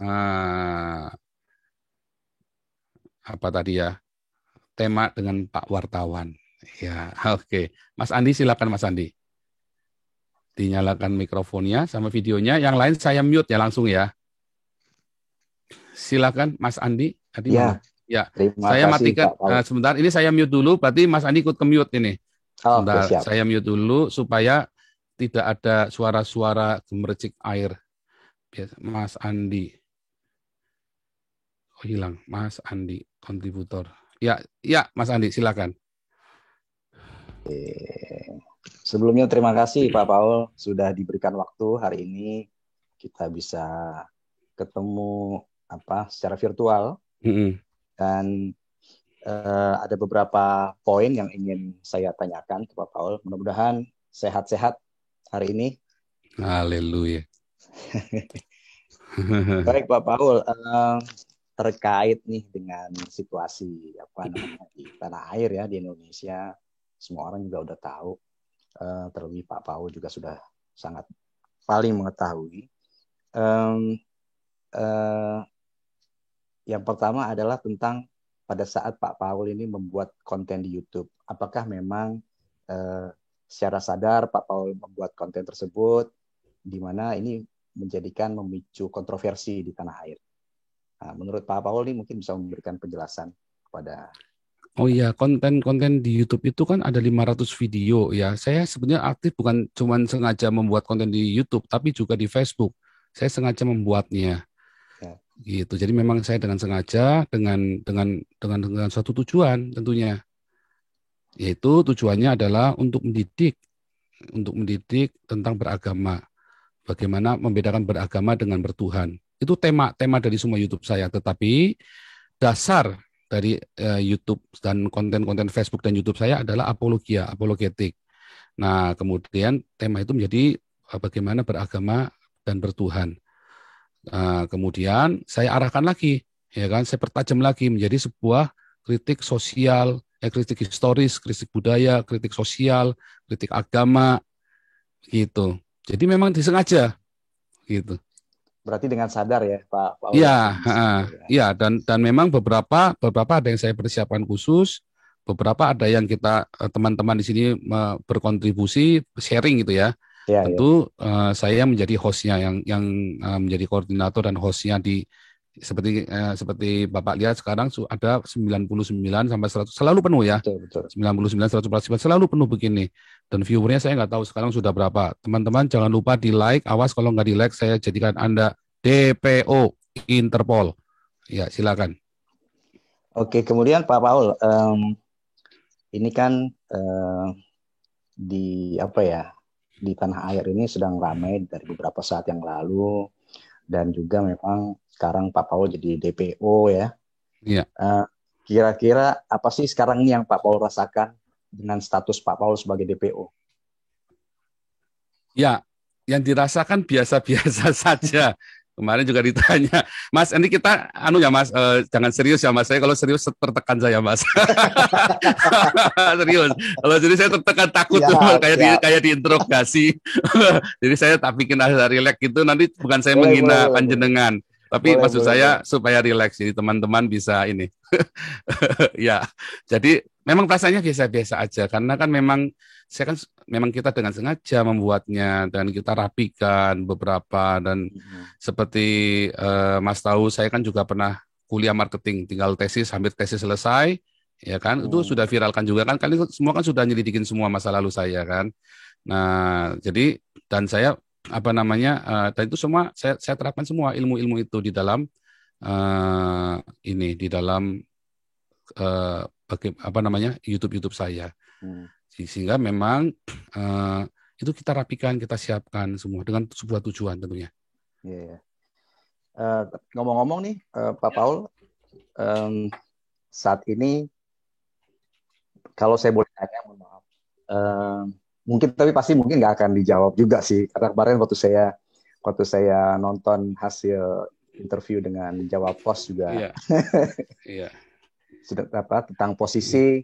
ah, apa tadi ya? Tema dengan Pak Wartawan. Ya, oke. Mas Andi, silakan Mas Andi. Dinyalakan mikrofonnya sama videonya. Yang lain saya mute ya langsung ya. Silakan Mas Andi. Tadi Ya, mana? Ya, terima saya kasih matikan Pak Paul. sebentar. Ini saya mute dulu. Berarti Mas Andi ikut ke mute ini. Oke, Sebentar, siap. saya mute dulu supaya tidak ada suara-suara gemericik air. Mas Andi. Oh, hilang. Mas Andi, kontributor. Ya, ya, Mas Andi, silakan. Sebelumnya terima kasih Pak Paul sudah diberikan waktu hari ini kita bisa ketemu secara virtual Mm-mm. dan ada beberapa poin yang ingin saya tanyakan ke Pak Paul. Mudah-mudahan sehat-sehat hari ini. Haleluya. Baik Pak Paul, terkait nih dengan situasi di tanah air ya di Indonesia, semua orang juga udah tahu. Terlebih Pak Paul juga sudah sangat paling mengetahui. Um, uh, yang pertama adalah tentang pada saat Pak Paul ini membuat konten di YouTube, apakah memang uh, secara sadar Pak Paul membuat konten tersebut, di mana ini memicu kontroversi di tanah air. Nah, menurut Pak Paul ini mungkin bisa memberikan penjelasan kepada Oh kita. iya, konten-konten di YouTube itu kan ada 500 video ya. Saya sebenarnya aktif bukan cuma sengaja membuat konten di YouTube, tapi juga di Facebook. Saya sengaja membuatnya Ya. gitu. Jadi memang saya dengan sengaja dengan suatu tujuan tentunya. Yaitu tujuannya adalah untuk mendidik tentang beragama. Bagaimana membedakan beragama dengan bertuhan. Itu tema-tema dari semua YouTube saya, tetapi dasar dari YouTube dan konten-konten Facebook dan YouTube saya adalah apologetik. Nah, kemudian tema itu menjadi bagaimana beragama dan bertuhan. Nah, kemudian saya arahkan lagi, ya kan? Saya pertajam lagi menjadi sebuah kritik sosial, kritik historis, kritik budaya, kritik sosial, kritik agama, gitu. Jadi memang disengaja, gitu. Berarti dengan sadar ya Pak Paul Iya, ya, dengan sadar ya. iya, dan memang beberapa ada yang saya persiapkan khusus, beberapa ada yang kita teman-teman di sini berkontribusi sharing gitu ya. Ya, ya. Tentu saya menjadi hostnya yang menjadi koordinator dan hostnya di seperti Bapak lihat sekarang ada 99 sampai 100 selalu penuh ya. Betul, betul. 99 100% selalu penuh begini. Dan viewernya saya nggak tahu sekarang sudah berapa. Teman-teman jangan lupa di like, awas kalau nggak di like saya jadikan Anda DPO Interpol. Ya, silakan. Oke, kemudian Pak Paul, ini kan di di tanah air ini sedang ramai dari beberapa saat yang lalu dan juga memang sekarang Pak Paul jadi DPO ya. Iya. Eh, Kira-kira apa sih sekarang ini yang Pak Paul rasakan dengan status Pak Paul sebagai DPO? Ya, yang dirasakan biasa-biasa saja. Kemarin juga ditanya, Mas, ini kita ya Mas, jangan serius ya Mas. Saya kalau serius tertekan saya Mas. Serius. Kalau serius saya tertekan takut tuh Siap, siap. kayak diinterogasi. Jadi saya tak bikin agak rileks gitu. Nanti bukan saya Boleh, boleh, menghina boleh, boleh. panjenengan, tapi Boleh, maksud boleh, saya boleh. supaya rileks. Jadi teman-teman bisa ini. Ya, jadi memang rasanya biasa-biasa aja karena kan memang kita dengan sengaja membuatnya dan kita rapikan beberapa dan Mhm. seperti Mas tahu saya kan juga pernah kuliah marketing, tinggal hampir tesis selesai, ya kan? Itu Hmm. sudah viralkan juga kan? Kalian semua kan sudah nyelidikin semua masa lalu saya kan? Nah, jadi dan saya dan itu semua saya terapkan semua ilmu-ilmu itu di dalam eh, di dalam YouTube YouTube saya. Hmm. Sehingga memang eh, itu kita rapikan, kita siapkan semua dengan sebuah tujuan tentunya. Iya, iya. Ngomong-ngomong nih, Pak Paul, em, saat ini kalau saya boleh tanya, mohon maaf. Em, Mungkin tapi pasti mungkin nggak akan dijawab juga sih, karena kemarin waktu saya nonton hasil interview dengan Jawa Pos juga Iya, iya, sudah tentang iya. posisi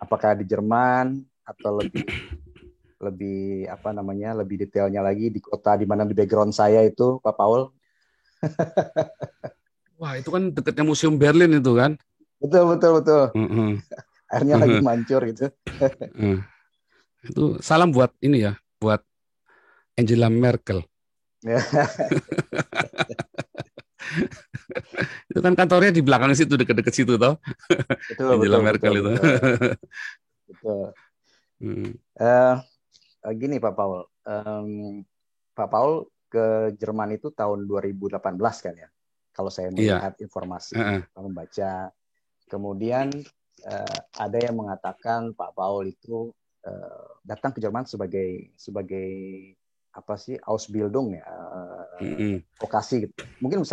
apakah di Jerman atau lebih lebih lebih detailnya lagi di kota di mana di background saya itu Pak Paul. itu kan dekatnya Museum Berlin itu kan. Betul, betul, betul. Heeh. Akhirnya lagi mancur gitu. Heeh. Itu salam buat ini ya, buat Angela Merkel. Ya, Itu kan kantornya di belakang situ, dekat-dekat situ toh. betul, Angela betul, betul, Merkel itu. betul, betul. Hmm. Eh, Gini Pak Paul, Pak Paul ke Jerman itu tahun 2018 kan ya? Kalau saya Iya. melihat informasi, Heeh. membaca. Kemudian ada yang mengatakan Pak Paul itu datang ke Jerman sebagai apa sih Ausbildung ya, Mm-mm. vokasi gitu. Mungkin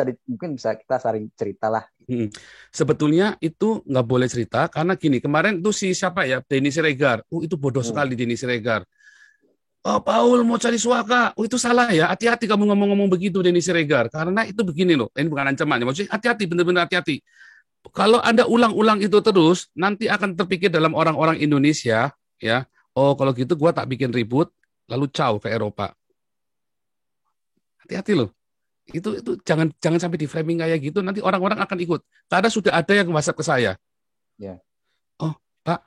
bisa kita saling cerita lah. Mm. Sebetulnya itu nggak boleh cerita karena gini, kemarin tuh si siapa ya, Denny Siregar. Itu bodoh Hmm. sekali Denny Siregar. Oh, Paul mau cari suaka. Itu salah ya. Hati-hati kamu ngomong-ngomong begitu, Denny Siregar. Karena itu begini loh. Ini bukan ancaman. Maksudnya hati-hati, benar-benar hati-hati. Kalau Anda ulang-ulang itu terus, nanti akan terpikir dalam orang-orang Indonesia, ya. Oh, kalau gitu gua tak bikin ribut, lalu caw ke Eropa. Hati-hati loh. Itu jangan jangan sampai di framing kayak gitu. Nanti orang-orang akan ikut. Karena sudah ada yang WhatsApp ke saya. Ya. Oh, Pak,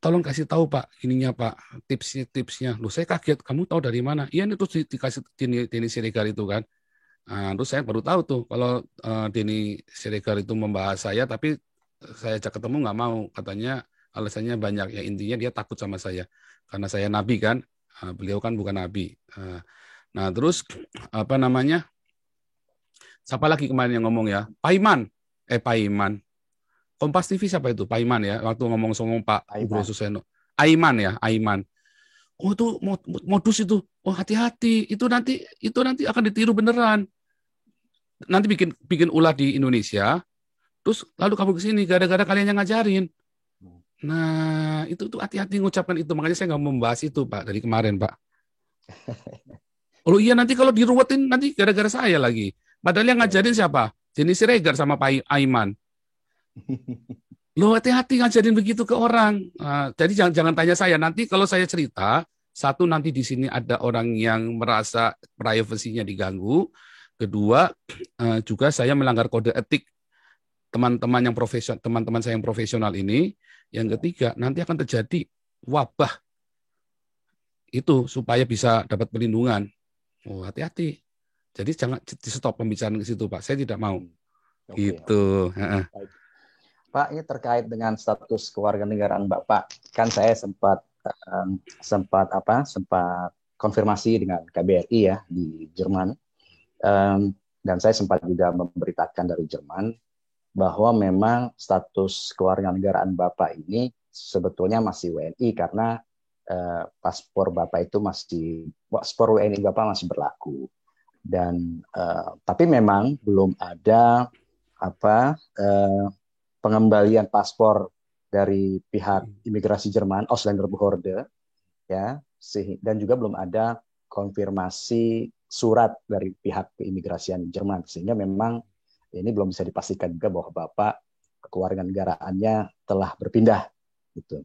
tolong kasih tahu Pak, ininya Pak, tipsnya. Loh, saya kaget. Kamu tahu dari mana? Iya, ini terus dikasih Denny Siregar itu kan. Nah, terus saya baru tahu tuh kalau Denny Siregar itu membahas saya, tapi saya ajak ketemu nggak mau. Katanya alasannya banyak. Ya intinya dia takut sama saya karena saya nabi kan. Beliau kan bukan nabi. Nah, terus apa namanya? Siapa lagi kemarin yang ngomong ya? Paiman. Paiman. Kompas TV siapa itu? Paiman ya. Waktu ngomong Pak Ugro Aiman. Suseno. Aiman ya, Aiman. Oh itu modus itu. Oh hati-hati. Itu nanti akan ditiru beneran. Nanti bikin ulah di Indonesia. Terus lalu kamu ke sini gara-gara kalian yang ngajarin. Nah, itu tuh hati-hati ngucapkan itu. Makanya saya nggak mau membahas itu, Pak, dari kemarin, Pak. Oh iya, nanti kalau diruwetin nanti gara-gara saya lagi. Padahal yang ngajarin siapa? Jenis Siregar sama Pak Aiman. Lo hati-hati ngajarin begitu ke orang. Jadi jangan tanya saya. Nanti kalau saya cerita, satu nanti di sini ada orang yang merasa privasinya diganggu. Kedua, juga saya melanggar kode etik teman-teman saya yang profesional ini. Yang ketiga, nanti akan terjadi wabah itu supaya bisa dapat perlindungan. Oh, hati-hati. Jadi jangan di stop pembicaraan ke situ, Pak. Saya tidak mau. Oke, Gitu. oke. Baik. Pak, ini terkait dengan status kewarganegaraan Bapak. Kan saya sempat konfirmasi dengan KBRI ya di Jerman. Dan saya sempat juga memberitakan dari Jerman bahwa memang status kewarganegaraan Bapak ini sebetulnya masih WNI karena paspor WNI Bapak masih berlaku. Dan tapi memang belum ada pengembalian paspor dari pihak imigrasi Jerman, Ausländerbehörde, ya, dan juga belum ada konfirmasi surat dari pihak keimigrasian Jerman, sehingga memang ini belum bisa dipastikan juga bahwa Bapak kewarganegaraannya telah berpindah. Gitu.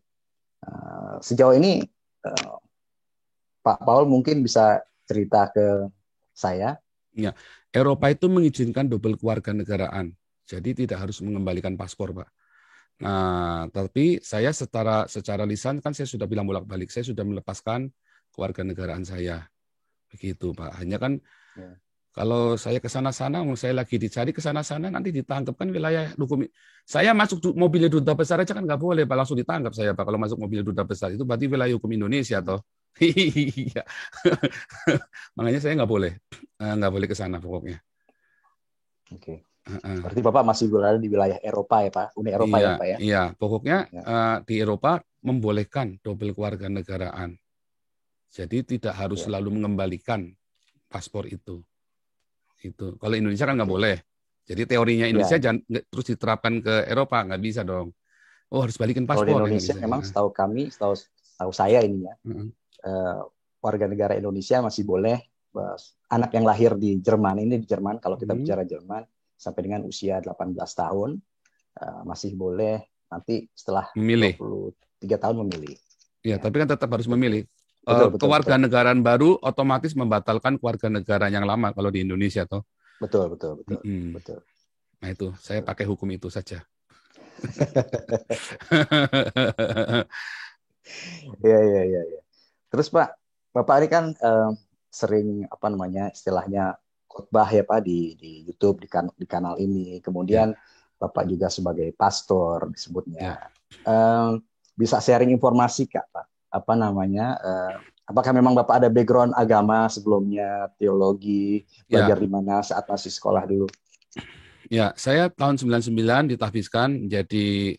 Sejauh ini Pak Paul mungkin bisa cerita ke saya. Ya, Eropa itu mengizinkan double kewarganegaraan. Jadi tidak harus mengembalikan paspor, Pak. Nah, tapi saya secara lisan kan saya sudah bilang bolak-balik, saya sudah melepaskan kewarganegaraan saya. Begitu, Pak. Hanya kan kalau saya ke sana-sana, saya lagi dicari ke sana-sana, nanti ditangkap kan wilayah hukum. Saya masuk mobilnya duta besar aja kan nggak boleh, Pak. Langsung ditangkap saya, Pak. Kalau masuk mobil duta besar itu berarti wilayah hukum Indonesia, toh. Iya. Makanya saya nggak boleh ke sana pokoknya. Oke. Berarti Bapak masih berada di wilayah Eropa ya Pak, Uni Eropa Iya, ya Pak ya. iya, pokoknya di Eropa membolehkan double kewarganegaraan. Jadi tidak harus selalu mengembalikan paspor itu. Itu. Kalau Indonesia kan nggak boleh. Jadi teorinya Indonesia jangan terus diterapkan ke Eropa, nggak bisa dong. Oh harus balikin paspor. Kalau di Indonesia memang setahu saya ini ya, warga negara Indonesia masih boleh anak yang lahir di Jerman kalau kita bicara Jerman sampai dengan usia 18 tahun masih boleh nanti setelah memilih. 23 tahun memilih. Ya, tapi kan tetap harus memilih. Betul. Kewarganegaraan baru otomatis membatalkan kewarganegaraan yang lama kalau di Indonesia toh. Betul. Nah itu, saya pakai hukum itu saja. Iya, iya, iya, iya. Terus Pak, Bapak ini kan sering apa namanya istilahnya khotbah ya Pak di YouTube di kanal ini. Ya, Kemudian Bapak juga sebagai pastor disebutnya. ya, Eh, bisa sharing informasi Kak Pak? Apa namanya? Apakah memang Bapak ada background agama sebelumnya, teologi, belajar ya, di mana saat masih sekolah dulu? ya. Saya tahun 99 ditahbiskan menjadi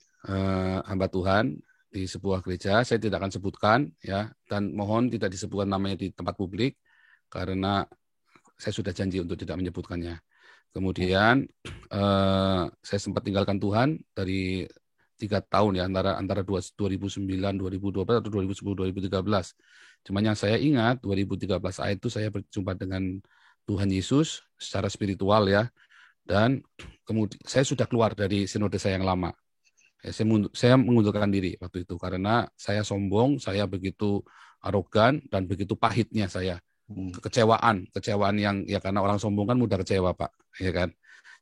hamba Tuhan di sebuah gereja. Saya tidak akan sebutkan, ya, dan mohon tidak disebutkan namanya di tempat publik karena saya sudah janji untuk tidak menyebutkannya. Kemudian saya sempat tinggalkan Tuhan dari 3 tahun, ya, antara 2009, 2012 atau 2010, 2013. Cuma yang saya ingat 2013 itu saya berjumpa dengan Tuhan Yesus secara spiritual, ya, dan kemudian saya sudah keluar dari sinode saya yang lama. Ya, saya mengundurkan diri waktu itu karena saya sombong, saya begitu arogan dan begitu pahitnya saya. Hmm. Kecewaan yang, ya, karena orang sombong kan mudah kecewa, Pak, ya kan.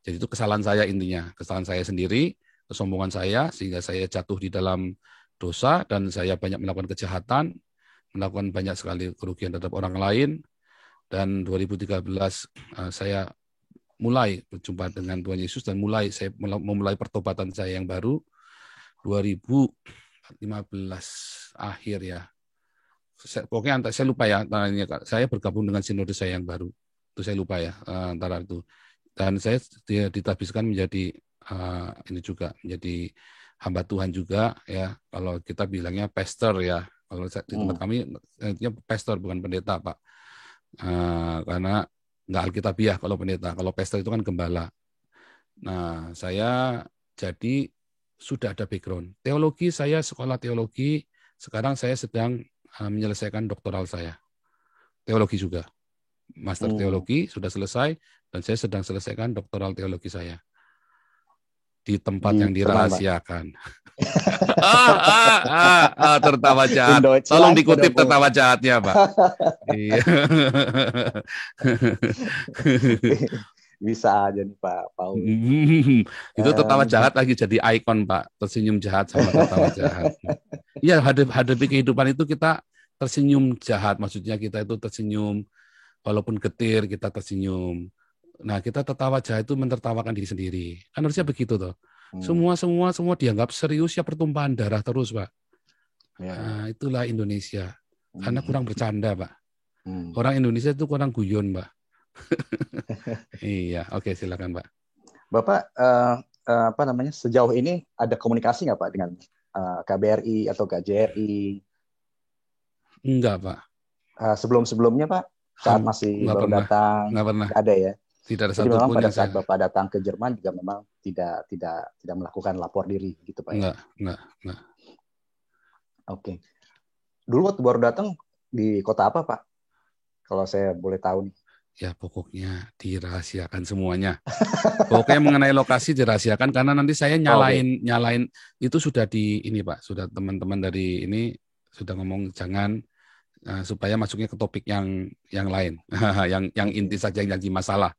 Jadi itu kesalahan saya intinya, kesalahan saya sendiri, kesombongan saya sehingga saya jatuh di dalam dosa dan saya banyak melakukan kejahatan, melakukan banyak sekali kerugian terhadap orang lain. Dan 2013 saya mulai berjumpa dengan Tuhan Yesus dan saya memulai pertobatan saya yang baru 2015 akhir, ya. Pokoknya saya lupa, ya, saya bergabung dengan sinode saya yang baru. Itu saya lupa, ya, antara itu. Dan saya ditahbiskan menjadi ini juga menjadi hamba Tuhan juga, ya. Kalau kita bilangnya pastor, ya. Kalau di tempat kami intinya pastor bukan pendeta, Pak. Karena nggak alkitabiah kalau pendeta. Kalau pastor itu kan gembala. Nah, saya jadi sudah ada background. Teologi, saya sekolah teologi, sekarang saya sedang menyelesaikan doktoral saya. Teologi juga. Master teologi sudah selesai, dan saya sedang selesaikan doktoral teologi saya. Di tempat Di yang Jerman, Pak. dirahasiakan. Tertawa In jahat. Tolong Deutschland dikutip oder wo? tertawa jahatnya, Pak. Iya. Bisa aja nih Pak Paul. Itu tertawa jahat lagi jadi ikon, Pak. Tersenyum jahat sama tertawa jahat. Iya, hadapi kehidupan itu kita tersenyum jahat. Maksudnya kita itu tersenyum, walaupun getir kita tersenyum. Nah, kita tertawa jahat itu menertawakan diri sendiri. Kan harusnya begitu toh. Semua dianggap serius, ya, pertumpahan darah terus, Pak. Nah, itulah Indonesia. Karena kurang bercanda, Pak. Orang Indonesia itu kurang guyon, Pak. Iya, oke, silakan, Pak. Bapak apa namanya sejauh ini ada komunikasi nggak Pak dengan KBRI atau KJRI? Enggak, Pak. Sebelum-sebelumnya Pak, saat masih Nggak baru pernah. datang, Nggak pernah. nggak ada, ya. Tidak ada Jadi memang satupun pada yang saat saya... Bapak datang ke Jerman juga memang tidak melakukan lapor diri gitu Pak, ya. Enggak. Oke. Dulu waktu baru datang di kota apa Pak? Kalau saya boleh tahu nih. Ya, pokoknya dirahasiakan semuanya. Pokoknya mengenai lokasi dirahasiakan karena nanti saya nyalain itu sudah ini, Pak, sudah teman-teman dari ini sudah ngomong jangan, supaya masuknya ke topik yang lain, yang inti saja, yang jadi masalah.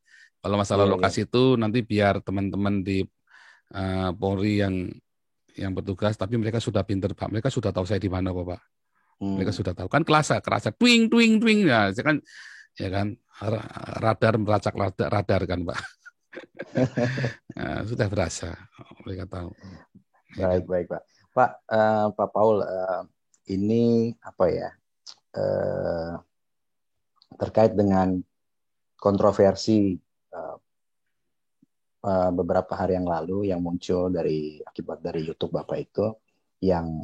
Kalau masalah lokasi itu nanti biar teman-teman di Polri yang bertugas, tapi mereka sudah pinter, Pak. Mereka sudah tahu saya di mana, Pak. Mereka sudah tahu kan, kerasa twing ya, kan, ya kan, radar melacak radar kan, Pak. Nah, sudah berasa, mereka tahu. Baik Pak. Pak Paul, ini apa ya, terkait dengan kontroversi beberapa hari yang lalu yang muncul akibat dari YouTube Bapak itu, yang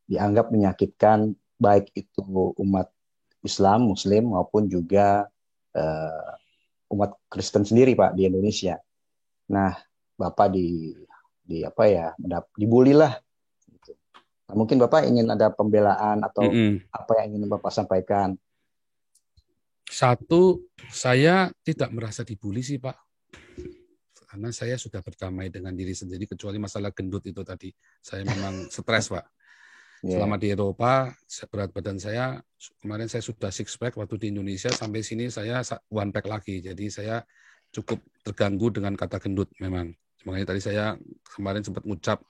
dianggap menyakitkan baik itu umat Islam, Muslim, maupun juga umat Kristen sendiri Pak di Indonesia. Nah, Bapak di apa ya, dibully lah. Nah, mungkin Bapak ingin ada pembelaan atau apa yang ingin Bapak sampaikan? Satu, saya tidak merasa dibully sih, Pak. Karena saya sudah berdamai dengan diri sendiri, kecuali masalah gendut itu tadi. Saya memang stres, Pak. Selama di Eropa, berat badan saya, kemarin saya sudah 6 pack, waktu di Indonesia sampai sini saya 1 pack lagi. Jadi saya cukup terganggu dengan kata gendut memang. Makanya tadi saya kemarin sempat ngucap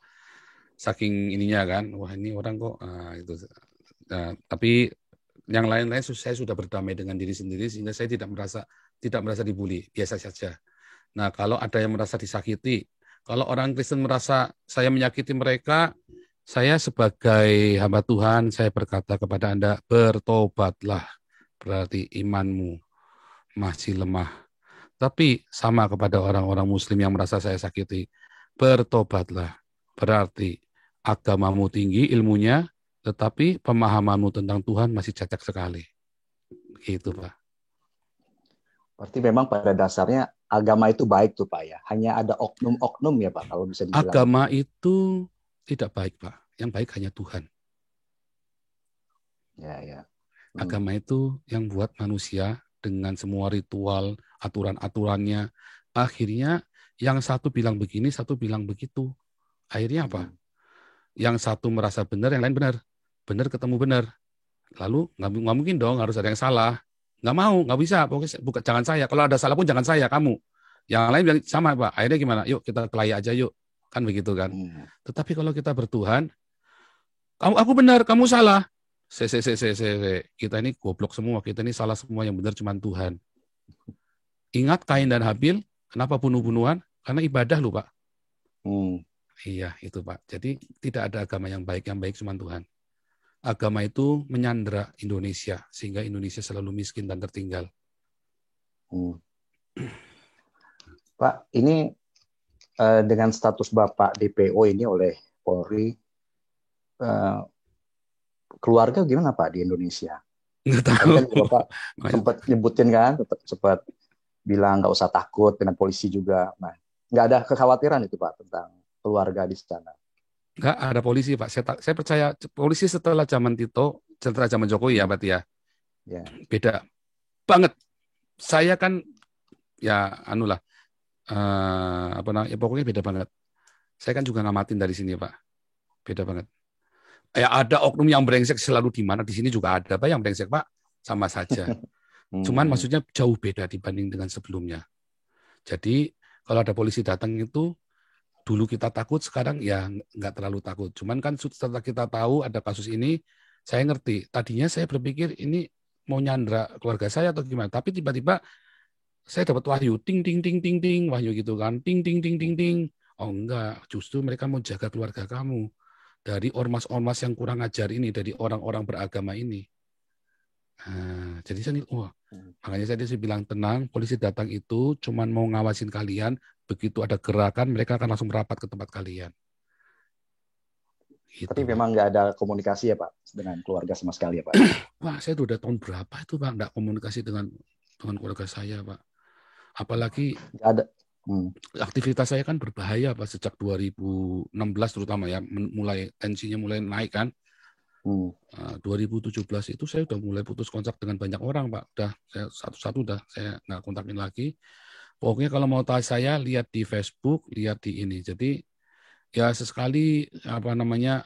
saking ininya kan, wah ini orang kok itu. Nah, tapi yang lain-lain saya sudah berdamai dengan diri sendiri sehingga saya tidak merasa dibully, biasa saja. Nah, kalau ada yang merasa disakiti, kalau orang Kristen merasa saya menyakiti mereka, saya sebagai hamba Tuhan, saya berkata kepada Anda, bertobatlah, berarti imanmu masih lemah. Tapi sama kepada orang-orang Muslim yang merasa saya sakiti, bertobatlah, berarti agamamu tinggi ilmunya, tetapi pemahamanmu tentang Tuhan masih cacat sekali. Gitu, Pak. Berarti memang pada dasarnya agama itu baik tuh Pak ya. Hanya ada oknum-oknum ya Pak kalau bisa dibilang. Agama itu tidak baik, Pak. Yang baik hanya Tuhan. Ya, ya. Agama itu yang buat manusia dengan semua ritual, aturan-aturannya. Akhirnya yang satu bilang begini, satu bilang begitu. Akhirnya apa? Yang satu merasa benar, yang lain benar. Benar ketemu benar. Lalu nggak mungkin dong harus ada yang salah. Nggak mau, nggak bisa. Pokoknya bukan, jangan saya. Kalau ada salah pun jangan saya, kamu. Yang lain bilang sama, Pak. Akhirnya gimana? Yuk kita kelahi aja yuk. Kan begitu kan. Tetapi kalau kita bertuhan, aku benar, kamu salah. Kita ini goblok semua. Kita ini salah semua. Yang benar cuma Tuhan. Ingat Kain dan Habil, kenapa bunuh-bunuhan? Karena ibadah loh, Pak. Iya, itu Pak. Jadi tidak ada agama yang baik cuma Tuhan. Agama itu menyandera Indonesia, sehingga Indonesia selalu miskin dan tertinggal. Pak, ini dengan status Bapak DPO ini oleh Polri, keluarga gimana Pak di Indonesia? Nggak tahu. Kan Bapak sempat nyebutin kan, sempat bilang nggak usah takut dengan polisi juga. Nah, nggak ada kekhawatiran itu Pak tentang keluarga di sana? Nggak ada polisi, Pak. Saya percaya polisi setelah zaman Tito, setelah zaman Jokowi ya, berarti ya. Beda banget. Saya kan ya anulah pokoknya beda banget. Saya kan juga ngamatin dari sini, Pak. Beda banget. Ya ada oknum yang brengsek selalu di mana, di sini juga ada Pak yang brengsek, Pak. Sama saja. Cuman maksudnya jauh beda dibanding dengan sebelumnya. Jadi kalau ada polisi datang itu dulu kita takut, sekarang ya nggak terlalu takut. Cuman kan setelah kita tahu ada kasus ini, saya ngerti. Tadinya saya berpikir ini mau nyandra keluarga saya atau gimana. Tapi tiba-tiba saya dapat wahyu, ting ting ting ting ting, wahyu gitu kan, ting ting ting ting ting. Oh enggak, justru mereka mau jaga keluarga kamu dari ormas-ormas yang kurang ajar ini, dari orang-orang beragama ini. Nah, jadi saya makanya saya bilang tenang, polisi datang itu cuman mau ngawasin kalian. Begitu ada gerakan, mereka akan langsung merapat ke tempat kalian. Gitu, tapi memang nggak ada komunikasi ya Pak dengan keluarga sama sekali ya Pak? Wah, saya udah tahun berapa itu Pak nggak komunikasi dengan keluarga saya Pak. Apalagi nggak ada. Aktivitas saya kan berbahaya Pak sejak 2016 terutama ya, mulai tensinya mulai naik kan. 2017 itu saya udah mulai putus kontak dengan banyak orang Pak. Udah saya satu-satu saya nggak kontakin lagi. Pokoknya kalau mau tahu saya lihat di Facebook, lihat di ini. Jadi ya sesekali ya pokoknya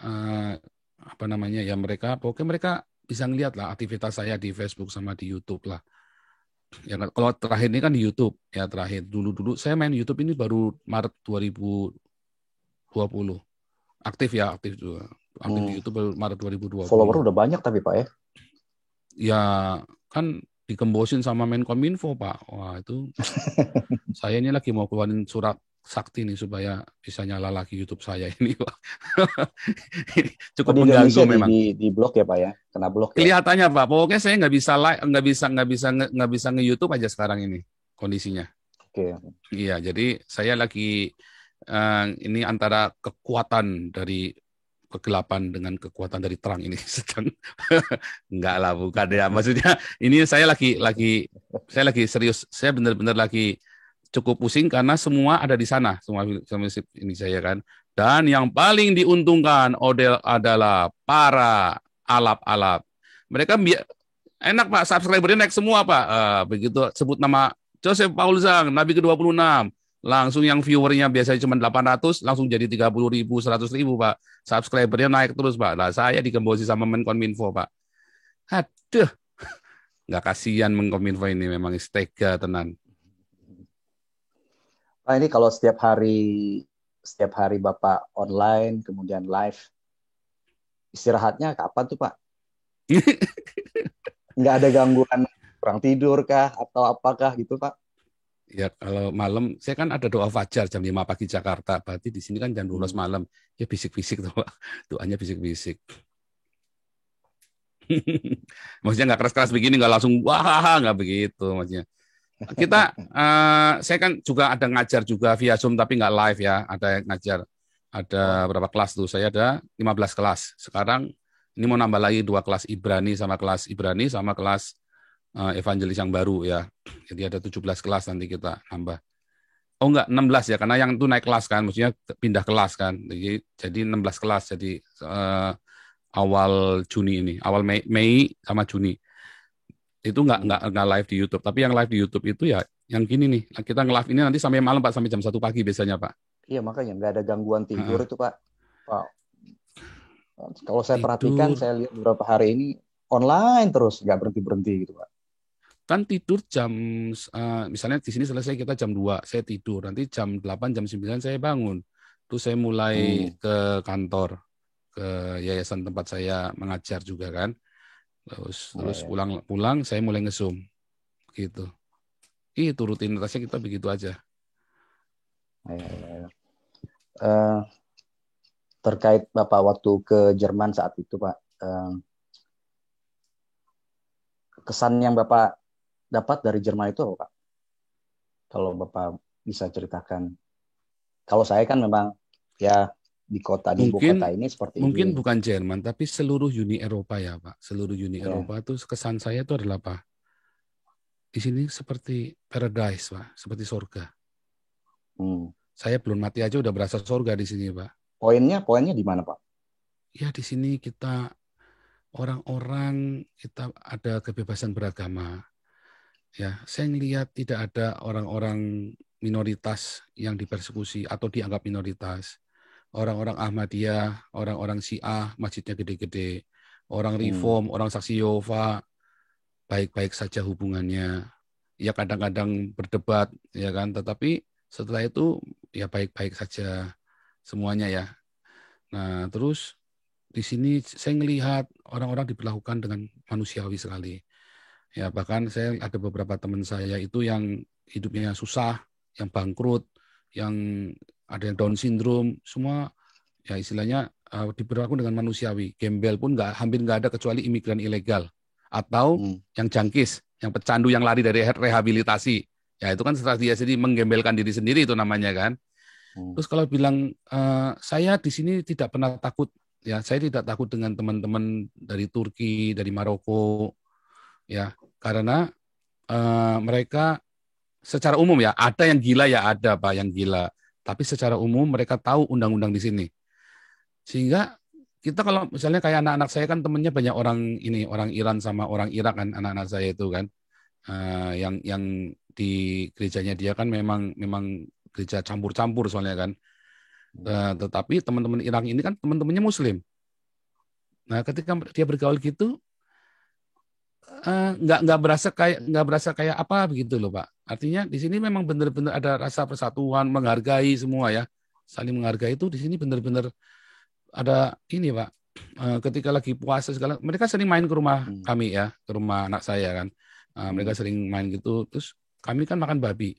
mereka bisa ngelihat lah aktivitas saya di Facebook sama di YouTube lah. Ya kalau terakhir ini kan di YouTube ya, terakhir dulu saya main YouTube ini baru Maret 2020. Aktif juga. Aktif di YouTube baru Maret 2020. Follower udah banyak tapi Pak ya? Ya kan dikembosin sama Menkominfo Pak. Wah itu saya ini lagi mau keluarin surat sakti nih supaya bisa nyala lagi YouTube saya ini Pak. Cukup mengganggu memang. Di blok ya Pak ya, kena blok. Kelihatannya Pak. Pokoknya saya nggak bisa nge-YouTube aja sekarang ini kondisinya. Oke. Iya, jadi saya lagi ini antara kekuatan dari kegelapan dengan kekuatan dari terang ini sedang enggak lah, bukan ya, maksudnya ini saya lagi serius, saya benar-benar lagi cukup pusing karena semua ada di sana, semua ini saya kan, dan yang paling diuntungkan adalah para alap-alap, mereka enak Pak, subscribernya naik semua Pak, begitu sebut nama Joseph Paul Zhang, Nabi ke-26, langsung yang viewernya biasanya cuma 800, langsung jadi 30.000, 100.000 Pak. Subscribernya naik terus Pak. Nah, saya digembosi sama Menkominfo Pak. Aduh, nggak kasihan Menkominfo ini, memang istega tenan. Pak, ini kalau setiap hari Bapak online kemudian live, istirahatnya kapan tuh Pak? Nggak ada gangguan kurang tidur kah atau apakah gitu Pak? Ya kalau malam, saya kan ada doa fajar jam 5 pagi Jakarta, berarti di sini kan jam 12 Hmm. malam. Ya bisik-bisik tuh, Pak. Doanya bisik-bisik. Maksudnya nggak keras-keras begini, nggak langsung wah, nggak begitu maksudnya. Kita, saya kan juga ada ngajar juga via Zoom, tapi nggak live ya, ada yang ngajar. Ada Oh, berapa kelas tuh? Saya ada 15 kelas. Sekarang ini mau nambah lagi 2 kelas Ibrani sama kelas evangelis yang baru ya. Jadi ada 17 kelas nanti kita nambah. Oh enggak, 16 ya, karena yang itu naik kelas kan, maksudnya pindah kelas kan. Jadi 16 kelas, jadi awal Juni ini, awal Mei sama Juni. Itu hmm. nggak live di YouTube, tapi yang live di YouTube itu ya yang gini nih. Kita nge-live ini nanti sampai malam Pak, sampai jam 1 pagi biasanya Pak. Iya makanya nggak ada gangguan tidur Heeh. itu Pak. Pak, kalau saya perhatikan, Tidur saya lihat beberapa hari ini online terus, nggak berhenti berhenti gitu Pak. kan tidur jam misalnya di sini selesai kita jam 2 saya tidur. Nanti jam 8 jam 9 saya bangun. Terus saya mulai Hmm. ke kantor, ke yayasan tempat saya mengajar juga kan. Terus Ya, terus ya, pulang saya mulai nge-Zoom gitu. Itu rutinitasnya kita begitu aja. ya, ya, ya. Eh, Terkait Bapak waktu ke Jerman saat itu Pak, kesan yang Bapak dapat dari Jerman itu apa Pak? Kalau Bapak bisa ceritakan. Kalau saya kan memang ya di ibu kota Mungkin ini seperti mungkin ini. bukan Jerman tapi seluruh Uni Eropa ya, Pak. Seluruh Uni Ya. Eropa itu kesan saya itu adalah apa? Di sini seperti paradise, Pak, seperti surga. Hmm. Saya belum mati aja udah berasa surga di sini, Pak. Poinnya di mana Pak? Ya di sini kita orang-orang kita ada kebebasan beragama. Ya, saya ngelihat tidak ada orang-orang minoritas yang dipersekusi atau dianggap minoritas. Orang-orang Ahmadiyah, orang-orang Syiah, masjidnya gede-gede. Orang Hmm. Reform, orang Saksi Yehova, baik-baik saja hubungannya. Ya kadang-kadang berdebat, ya kan. Tetapi setelah itu ya baik-baik saja semuanya ya. Nah, terus di sini saya melihat orang-orang diperlakukan dengan manusiawi sekali. Ya, bahkan saya ada beberapa teman saya itu yang hidupnya susah, yang bangkrut, yang ada yang Down syndrome, semua ya istilahnya diperlakukan dengan manusiawi. Gembel pun hampir nggak ada kecuali imigran ilegal atau Hmm. yang jangkis, yang pecandu yang lari dari rehabilitasi. Ya itu kan strategi jadi menggembelkan diri sendiri itu namanya kan. Hmm. Terus kalau bilang saya di sini tidak pernah takut, ya saya tidak takut dengan teman-teman dari Turki, dari Maroko, ya karena mereka secara umum ya ada yang gila ya ada Pak yang gila, tapi secara umum mereka tahu undang-undang di sini. Sehingga kita kalau misalnya kayak anak-anak saya kan temennya banyak orang ini orang Iran sama orang Irak kan anak-anak saya itu kan. Yang di gerejanya dia kan memang memang gereja campur-campur soalnya kan. Tetapi teman-teman Irak ini kan teman-temannya Muslim. Nah, ketika dia bergaul gitu, nggak berasa kayak apa begitu loh Pak. Artinya di sini memang benar-benar ada rasa persatuan, menghargai semua ya, saling menghargai itu di sini benar-benar ada ini Pak. Ketika lagi puasa segala, mereka sering main ke rumah Hmm. kami ya, ke rumah anak saya kan. Mereka Hmm. sering main gitu, terus kami kan makan babi.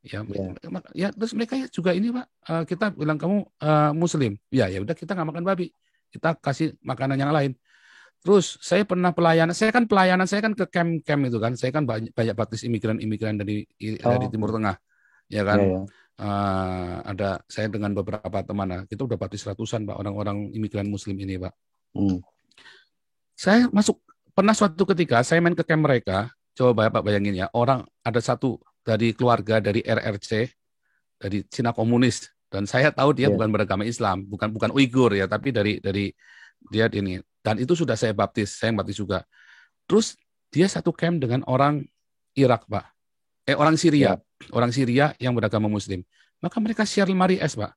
Ya, Ya. ya terus mereka juga ini Pak, kita bilang kamu Muslim, ya ya udah kita nggak makan babi, kita kasih makanan yang lain. Terus saya pernah pelayanan saya kan ke camp-camp itu kan, saya kan banyak, banyak baptis imigran-imigran dari Oh, Timur Tengah, ya ya, kan. ya. Ada saya dengan beberapa teman, kita udah baptis ratusan Pak orang-orang imigran Muslim ini Pak. Hmm. Saya masuk pernah suatu ketika saya main ke camp mereka, coba Bapak bayangin ya, orang ada satu dari keluarga dari RRC dari Cina komunis dan saya tahu dia Ya. bukan beragama Islam, bukan bukan Uighur ya, tapi dari dia ini dan itu sudah saya baptis, saya baptis juga. Terus dia satu camp dengan orang Irak, Pak. Ya. Orang Syria yang beragama Muslim. Maka mereka share lemari es, Pak.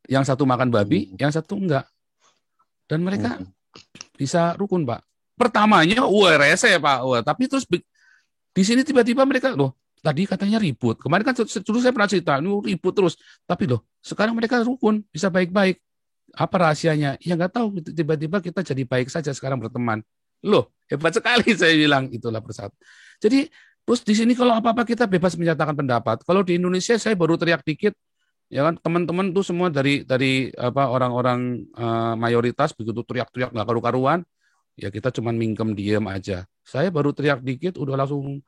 Yang satu makan babi, Hmm. yang satu enggak. Dan mereka Hmm. bisa rukun, Pak. Pertamanya, wah rese, Pak. Wah, tapi terus di sini tiba-tiba mereka, loh, tadi katanya ribut. Kemarin kan dulu saya pernah cerita, ini ribut terus. Tapi loh, sekarang mereka rukun, bisa baik-baik. Apa rahasianya? Ya nggak tahu. Tiba-tiba kita jadi baik saja sekarang berteman. Loh, hebat sekali saya bilang. Itulah persatu. Jadi, terus di sini kalau apa-apa kita bebas menyatakan pendapat. Kalau di Indonesia saya baru teriak dikit, ya kan teman-teman tuh semua dari apa orang-orang mayoritas begitu teriak-teriak nggak karu-karuan, ya kita cuman mingkem diem aja. Saya baru teriak dikit udah langsung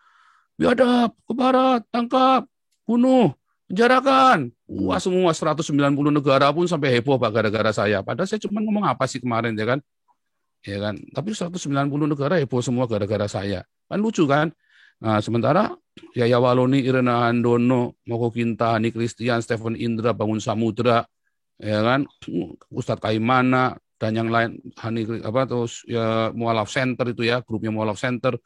biadab, ke barat, tangkap, bunuh, penjarakan. Wah, semua 190 negara pun sampai heboh Pak gara-gara saya. Padahal saya cuma ngomong apa sih kemarin ya kan? Ya kan? Tapi 190 negara heboh semua gara-gara saya. Kan lucu kan? Nah, sementara Yaya Waloni, Irena Handono, Moko Kintani, Christian, Stephen Indra, Bangun Samudra, ya kan? Ustadz Kaimana dan yang lain, Hani apa terus ya Mualaf Center itu ya, grupnya Mualaf Center.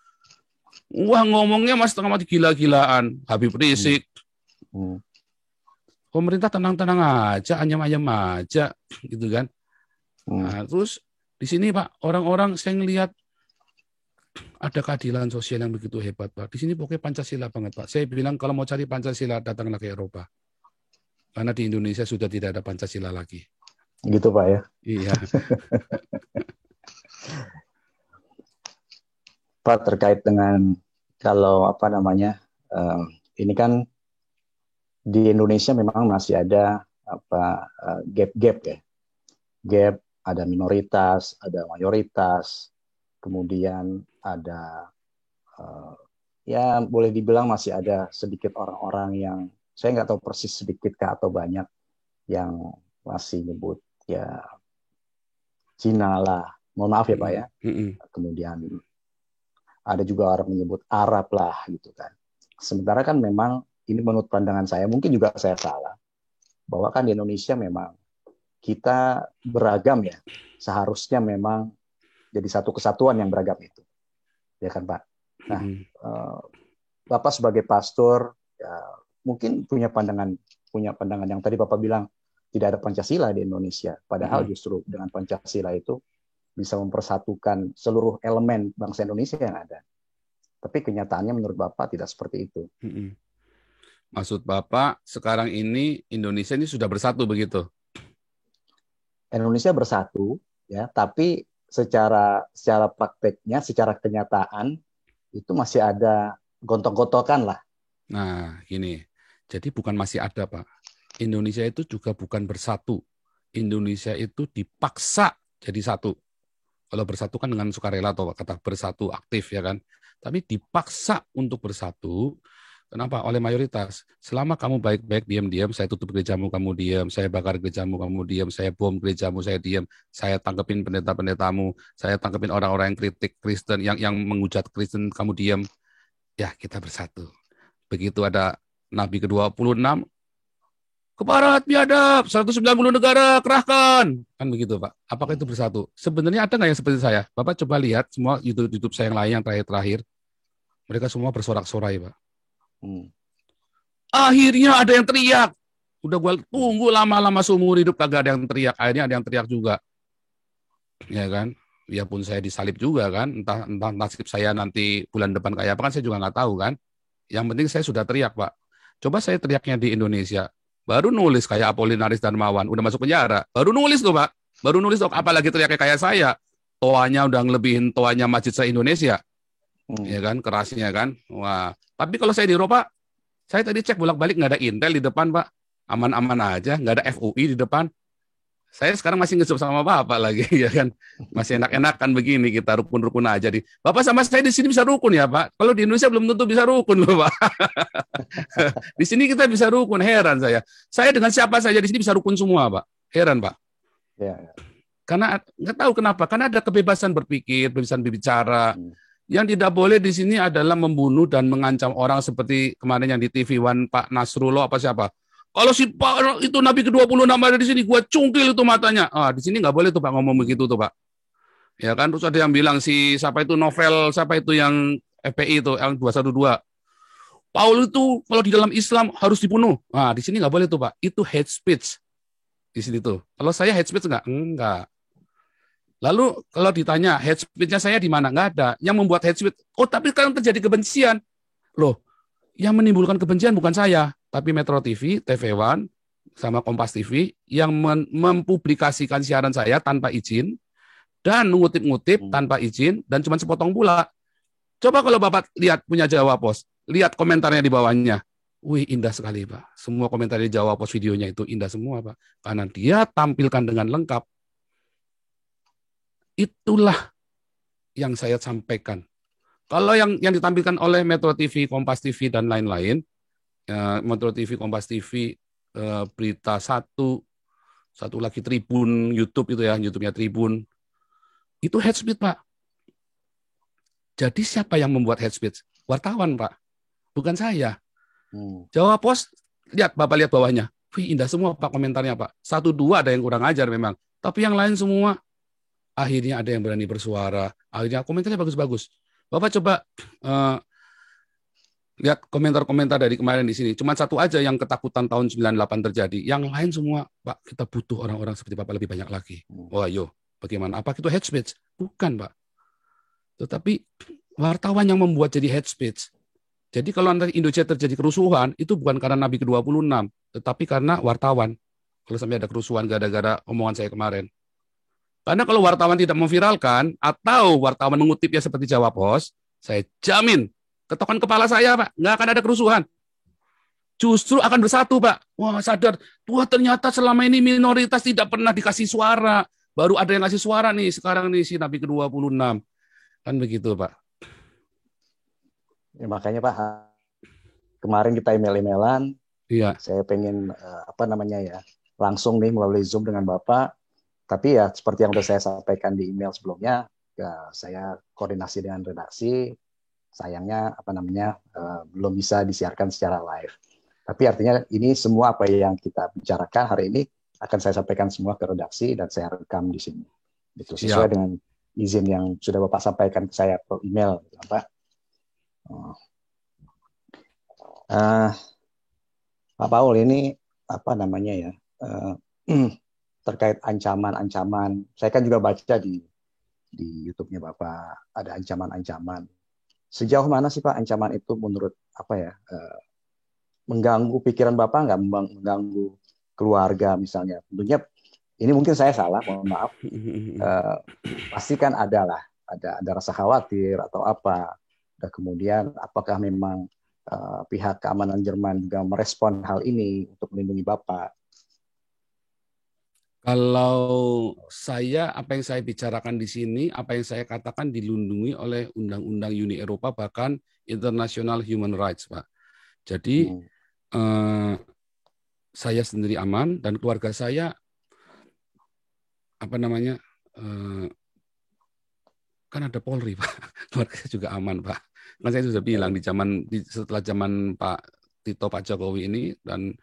Wah, ngomongnya mas setengah mati gila-gilaan. Habib Rizik. Pemerintah tenang-tenang aja, anyam-anyam aja, gitu kan. Nah, terus di sini Pak, orang-orang saya ngelihat ada keadilan sosial yang begitu hebat Pak. Di sini pokoknya Pancasila banget Pak. Saya bilang kalau mau cari Pancasila datanglah ke Eropa. Karena di Indonesia sudah tidak ada Pancasila lagi. Gitu Pak ya. Iya. Pak, terkait dengan kalau apa namanya ini kan di Indonesia memang masih ada apa gap-gap ya, gap, ada minoritas, ada mayoritas, kemudian ada ya boleh dibilang masih ada sedikit orang-orang yang saya nggak tahu persis sedikit atau banyak yang masih nyebut ya Cina lah, mohon maaf ya Pak ya, kemudian ada juga orang menyebut Arab lah gitu kan. Sementara kan memang ini menurut pandangan saya, mungkin juga saya salah, bahwa kan di Indonesia memang kita beragam ya. Seharusnya memang jadi satu kesatuan yang beragam itu. Ya kan Pak? Nah, Bapak sebagai pastor, ya, mungkin punya pandangan yang tadi Bapak bilang, tidak ada Pancasila di Indonesia. Padahal justru dengan Pancasila itu bisa mempersatukan seluruh elemen bangsa Indonesia yang ada. Tapi kenyataannya menurut Bapak tidak seperti itu. Maksud Bapak, sekarang ini Indonesia ini sudah bersatu begitu? Indonesia bersatu, ya, tapi secara prakteknya, secara kenyataan, itu masih ada gontok-gontokan lah. Nah, gini. Jadi bukan masih ada, Pak. Indonesia itu juga bukan bersatu. Indonesia itu dipaksa jadi satu. Kalau bersatu kan dengan sukarela atau kata bersatu aktif ya kan. Tapi dipaksa untuk bersatu. Kenapa? Oleh mayoritas. Selama kamu baik-baik diam-diam, saya tutup gerejamu, kamu diam. Saya bakar gerejamu, kamu diam. Saya bom gerejamu, saya diam. Saya tangkepin pendeta-pendetamu. Saya tangkepin orang-orang yang kritik Kristen, yang menghujat Kristen, kamu diam. Ya, kita bersatu. Begitu ada Nabi ke-26, ke barat biadab, 190 negara kerahkan. Kan begitu, Pak. Apakah itu bersatu? Sebenarnya ada nggak yang seperti saya? Bapak coba lihat semua YouTube saya yang lain yang terakhir-terakhir. Mereka semua bersorak-sorai, Pak. Akhirnya ada yang teriak. Udah gue tunggu lama-lama seumur hidup kagak ada yang teriak. Akhirnya ada yang teriak juga. Ya kan? Biarpun saya disalib juga kan. Entah nasib saya nanti bulan depan kayak apa kan saya juga nggak tahu kan. Yang penting saya sudah teriak, Pak. Coba saya teriaknya di Indonesia. Baru nulis kayak Apolinaris Darmawan, udah masuk penjara. Baru nulis tuh, Pak. Baru nulis tuh, apalagi teriaknya kayak saya. Toanya udah ngelebihin toanya masjid se-Indonesia. Ya kan, kerasnya kan. Wah. Tapi kalau saya di Eropa, saya tadi cek bolak-balik nggak ada Intel di depan, Pak. Aman-aman aja, nggak ada FUI di depan. Saya sekarang masih ngesup sama Bapak lagi, ya kan. Masih enak-enakan begini, kita rukun-rukun aja. Bapak sama saya di sini bisa rukun ya, Pak. Kalau di Indonesia belum tentu bisa rukun loh, Pak. Di sini kita bisa rukun, heran saya. Saya dengan siapa saja di sini bisa rukun semua, Pak. Heran, Pak. Ya. Karena nggak tahu kenapa, karena ada kebebasan berpikir, kebebasan berbicara. Yang tidak boleh di sini adalah membunuh dan mengancam orang seperti kemarin yang di TV One Pak Nasrullah apa siapa. Kalau si Pak itu Nabi ke-26 ada di sini, gua cungkil itu matanya. Ah, di sini nggak boleh tuh Pak ngomong begitu tuh Pak. Ya kan, terus ada yang bilang si siapa itu novel, siapa itu yang FPI itu yang 212. Paul itu kalau di dalam Islam harus dibunuh. Nah, di sini nggak boleh tuh Pak. Itu hate speech. Di sini tuh. Kalau saya hate speech nggak? Enggak. Lalu kalau ditanya hate speech-nya saya di mana? Nggak ada. Yang membuat hate speech, oh tapi kan terjadi kebencian. Loh, Yang menimbulkan kebencian bukan saya, tapi Metro TV, TV One, sama Kompas TV yang mempublikasikan siaran saya tanpa izin dan ngutip-ngutip tanpa izin dan cuma sepotong pula. Coba kalau Bapak lihat punya Jawa Pos, lihat komentarnya di bawahnya. Wih, indah sekali, Pak. Semua komentar di Jawa Pos videonya itu indah semua, Pak. Karena dia tampilkan dengan lengkap. Itulah yang saya sampaikan. Kalau yang ditampilkan oleh Metro TV, Kompas TV, dan lain-lain, Metro TV, Kompas TV, Berita satu lagi Tribun, YouTube itu ya, YouTube-nya Tribun, itu hate speech, Pak. Jadi siapa yang membuat hate speech? Wartawan, Pak. Bukan saya. Jawa Pos, Bapak lihat bawahnya. Wih, indah semua, Pak, komentarnya, Pak. 1-2 ada yang kurang ajar memang. Tapi yang lain semua, akhirnya ada yang berani bersuara. Akhirnya komentarnya bagus-bagus. Bapak coba lihat komentar-komentar dari kemarin di sini. Cuma satu aja yang ketakutan tahun 98 terjadi. Yang lain semua, Pak, kita butuh orang-orang seperti Bapak lebih banyak lagi. Oh, ayo, bagaimana? Apa itu hate speech? Bukan, Pak. Tetapi wartawan yang membuat jadi hate speech. Jadi kalau nanti Indonesia terjadi kerusuhan, itu bukan karena Nabi ke-26, tetapi karena wartawan. Kalau sampai ada kerusuhan gara-gara omongan saya kemarin. Karena kalau wartawan tidak memviralkan, atau wartawan mengutipnya seperti Jawa Pos, saya jamin, ketokan kepala saya, Pak, nggak akan ada kerusuhan. Justru akan bersatu, Pak. Wah, sadar, wah ternyata selama ini minoritas tidak pernah dikasih suara. Baru ada yang ngasih suara nih, sekarang nih si Nabi ke-26. Kan begitu, Pak. Ya, makanya Pak, kemarin kita email-emailan, saya pengen langsung nih melalui Zoom dengan Bapak. Tapi ya seperti yang sudah saya sampaikan di email sebelumnya, ya, saya koordinasi dengan redaksi, sayangnya belum bisa disiarkan secara live. Tapi artinya ini semua apa yang kita bicarakan hari ini akan saya sampaikan semua ke redaksi dan saya rekam di sini. Itu sesuai dengan izin yang sudah Bapak sampaikan ke saya per email, Pak. Pak Paul, ini terkait ancaman-ancaman. Saya kan juga baca di YouTube-nya Bapak ada ancaman-ancaman. Sejauh mana sih Pak ancaman itu menurut mengganggu pikiran Bapak nggak, mengganggu keluarga misalnya? Tentunya ini mungkin saya salah, mohon maaf. Pasti kan ada rasa khawatir atau apa. Dan kemudian apakah memang pihak keamanan Jerman juga merespon hal ini untuk melindungi Bapak? Kalau saya, apa yang saya bicarakan di sini, apa yang saya katakan dilindungi oleh Undang-Undang Uni Eropa, bahkan International Human Rights, Pak. Jadi saya sendiri aman dan keluarga saya kan ada Polri, Pak. Keluarga saya juga aman, Pak. Kan saya sudah bilang setelah zaman Pak Tito, Pak Jokowi ini dan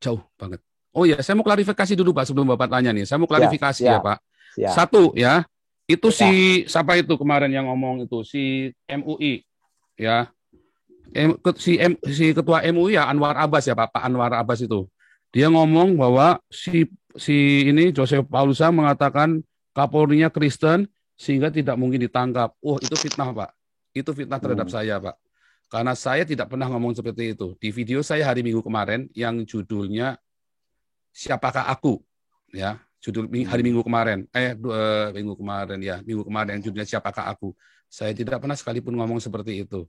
jauh banget. Oh ya, saya mau klarifikasi dulu Pak sebelum Bapak tanya nih. Saya mau klarifikasi ya Pak. Satu ya, itu siapa itu kemarin yang ngomong itu si MUI ya, si ketua MUI ya Anwar Abbas ya Pak Anwar Abbas itu. Dia ngomong bahwa si ini Joseph Paulusa mengatakan Kapolrinya Kristen sehingga tidak mungkin ditangkap. Itu fitnah Pak. Itu fitnah terhadap saya Pak. Karena saya tidak pernah ngomong seperti itu. Di video saya hari Minggu kemarin yang judulnya Siapakah Aku? Ya, judul hari Minggu kemarin. Minggu kemarin yang judulnya Siapakah Aku? Saya tidak pernah sekalipun ngomong seperti itu.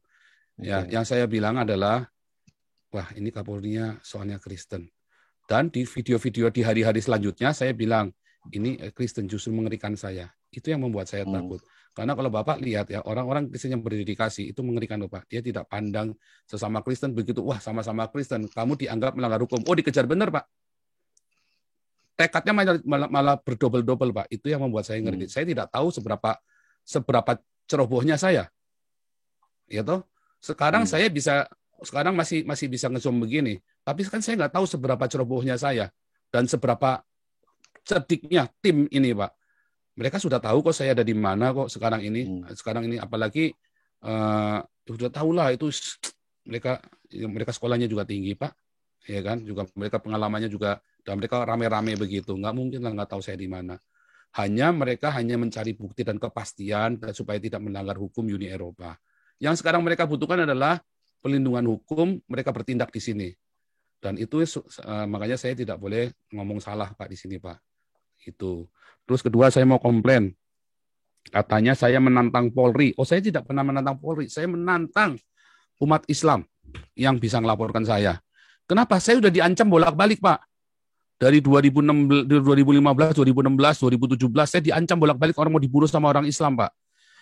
Ya, yang saya bilang adalah wah, ini Kapolrinya soalnya Kristen. Dan di video-video di hari-hari selanjutnya saya bilang, ini Kristen justru mengerikan saya. Itu yang membuat saya takut. Karena kalau Bapak lihat ya, orang-orang Kristen yang berdedikasi itu mengerikan Bapak. Dia tidak pandang sesama Kristen begitu, wah sama-sama Kristen, kamu dianggap melanggar hukum. Oh, dikejar benar, Pak. Tekadnya malah berdobel-dobel, Pak. Itu yang membuat saya ngeri. Saya tidak tahu seberapa cerobohnya saya. Ya toh? Sekarang saya masih bisa nge-zoom begini. Tapi kan saya nggak tahu seberapa cerobohnya saya dan seberapa cerdiknya tim ini, Pak. Mereka sudah tahu kok saya ada di mana kok sekarang ini. Sekarang ini apalagi sudah tahu lah itu mereka sekolahnya juga tinggi Pak, ya kan? Juga mereka pengalamannya juga dan mereka rame-rame begitu. Nggak mungkin lah nggak tahu saya di mana. Mereka hanya mencari bukti dan kepastian supaya tidak melanggar hukum Uni Eropa. Yang sekarang mereka butuhkan adalah pelindungan hukum, mereka bertindak di sini. Dan itu makanya saya tidak boleh ngomong salah Pak di sini Pak. Itu. Terus kedua saya mau komplain. Katanya saya menantang Polri. Oh, saya tidak pernah menantang Polri. Saya menantang umat Islam yang bisa melaporkan saya. Kenapa? Saya sudah diancam bolak-balik, Pak. Dari 2015, 2016, 2017, saya diancam bolak-balik orang mau dibunuh sama orang Islam, Pak.